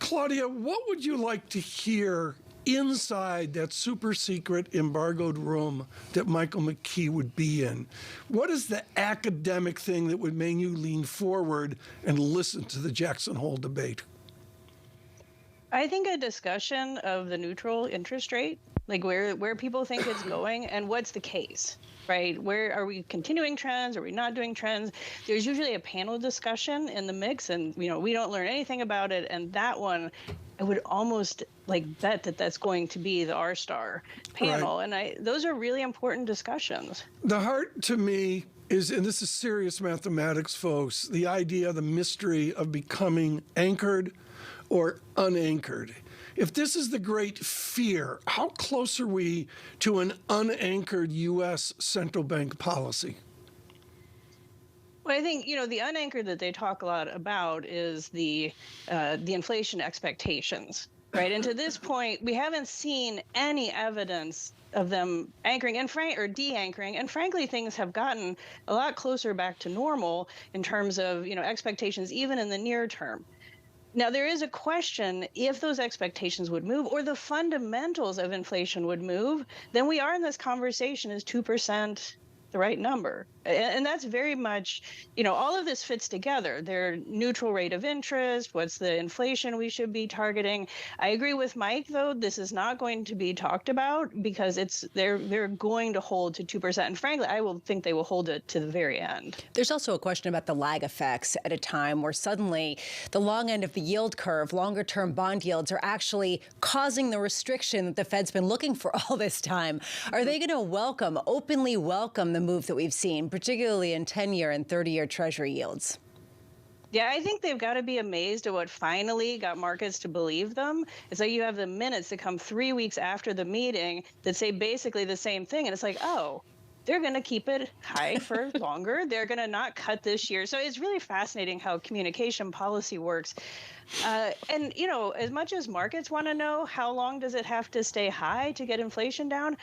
Claudia, what would you like to hear inside that super secret embargoed room that Michael McKee would be in? What is the academic thing that would make you lean forward and listen to the Jackson Hole debate? I think a discussion of the neutral interest rate, like where people think it's going and what's the case, right? Where are we continuing trends? Are we not doing trends? There's usually a panel discussion in the mix, and we don't learn anything about it. And that one, I would almost bet that that's going to be the R-Star panel. Right. And those are really important discussions. The heart to me is, and this is serious mathematics, folks, the idea, the mystery of becoming anchored or unanchored. If this is the great fear, how close are we to an unanchored U.S. central bank policy? Well, I think, the unanchored that they talk a lot about is the inflation expectations, right? And to this point, we haven't seen any evidence of them anchoring or de-anchoring. And frankly, things have gotten a lot closer back to normal in terms of, expectations, even in the near term. Now, there is a question if those expectations would move or the fundamentals of inflation would move, then we are in this conversation, is 2% the right number? And that's very much, all of this fits together. Their neutral rate of interest, what's the inflation we should be targeting. I agree with Mike, though, this is not going to be talked about because they're going to hold to 2%. And frankly, I will think they will hold it to the very end. There's also a question about the lag effects at a time where suddenly the long end of the yield curve, longer term bond yields are actually causing the restriction that the Fed's been looking for all this time. Are they going to openly welcome the move that we've seen, particularly in 10-year and 30-year Treasury yields? Yeah, I think they've got to be amazed at what finally got markets to believe them. It's like you have the minutes that come 3 weeks after the meeting that say basically the same thing. And it's like, oh, they're going to keep it high for longer. They're going to not cut this year. So it's really fascinating how communication policy works. And, as much as markets want to know how long does it have to stay high to get inflation down,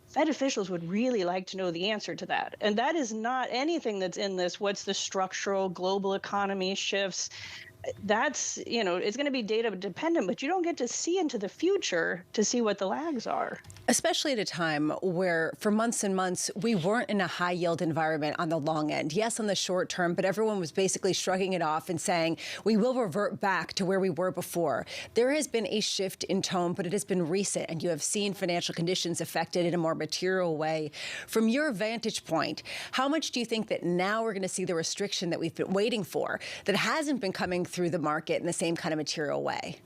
Fed officials would really like to know the answer to that. And that is not anything that's in this. What's the structural global economy shifts? That's, it's going to be data dependent, but you don't get to see into the future to see what the lags are. Especially at a time where for months and months, we weren't in a high yield environment on the long end. Yes, on the short term, but everyone was basically shrugging it off and saying, we will revert back to where we were before. There has been a shift in tone, but it has been recent, and you have seen financial conditions affected in a more material way. From your vantage point, how much do you think that now we're going to see the restriction that we've been waiting for that hasn't been coming through the market in the same kind of material way?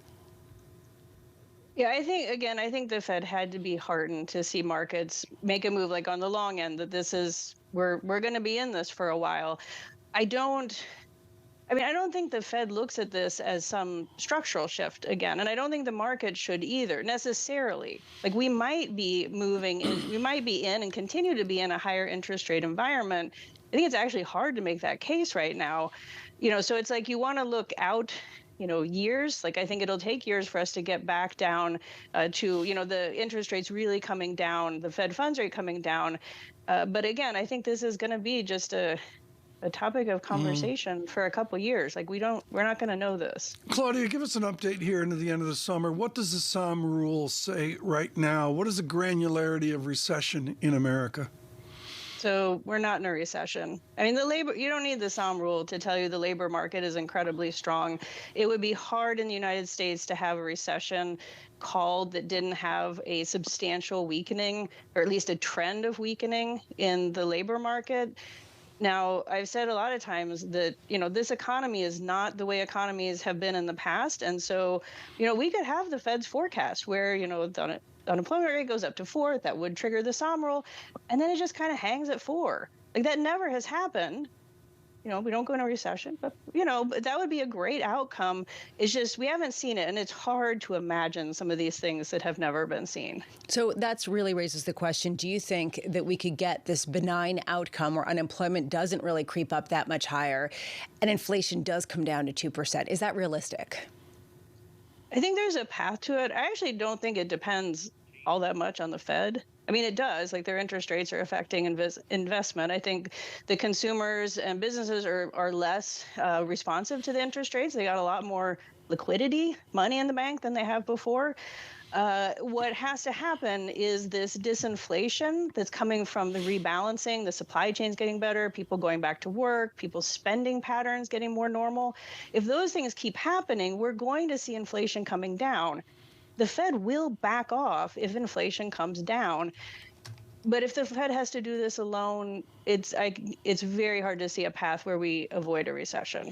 Yeah, I think the Fed had to be heartened to see markets make a move like on the long end, that we're going to be in this for a while. I don't think the Fed looks at this as some structural shift again, and I don't think the market should either necessarily. Like we might be moving in, we might be in and continue to be in a higher interest rate environment. I think it's actually hard to make that case right now. So it's like you want to look out, years. Like I think it'll take years for us to get back down to, the interest rates really coming down, the Fed funds rate coming down. But again, I think this is going to be just a topic of conversation for a couple of years. Like we're not going to know this. Claudia, give us an update here into the end of the summer. What does the Sahm rule say right now? What is the granularity of recession in America? So we're not in a recession. I mean, you don't need the Sahm rule to tell you the labor market is incredibly strong. It would be hard in the United States to have a recession called that didn't have a substantial weakening, or at least a trend of weakening in the labor market. Now, I've said a lot of times that, this economy is not the way economies have been in the past. And so, we could have the Fed's forecast where, the unemployment rate goes up to 4, that would trigger the Sahm rule, and then it just kind of hangs at 4. Like that never has happened. We don't go into a recession, but, that would be a great outcome. It's just we haven't seen it, and it's hard to imagine some of these things that have never been seen. So that really raises the question, do you think that we could get this benign outcome where unemployment doesn't really creep up that much higher and inflation does come down to 2%? Is that realistic? I think there's a path to it. I actually don't think it depends all that much on the Fed. I mean, it does. Like their interest rates are affecting investment. I think the consumers and businesses are less responsive to the interest rates. They got a lot more liquidity, money in the bank than they have before. What has to happen is this disinflation that's coming from the rebalancing, the supply chains getting better, people going back to work, people's spending patterns getting more normal. If those things keep happening, we're going to see inflation coming down. The Fed will back off if inflation comes down. But if the Fed has to do this alone, it's very hard to see a path where we avoid a recession.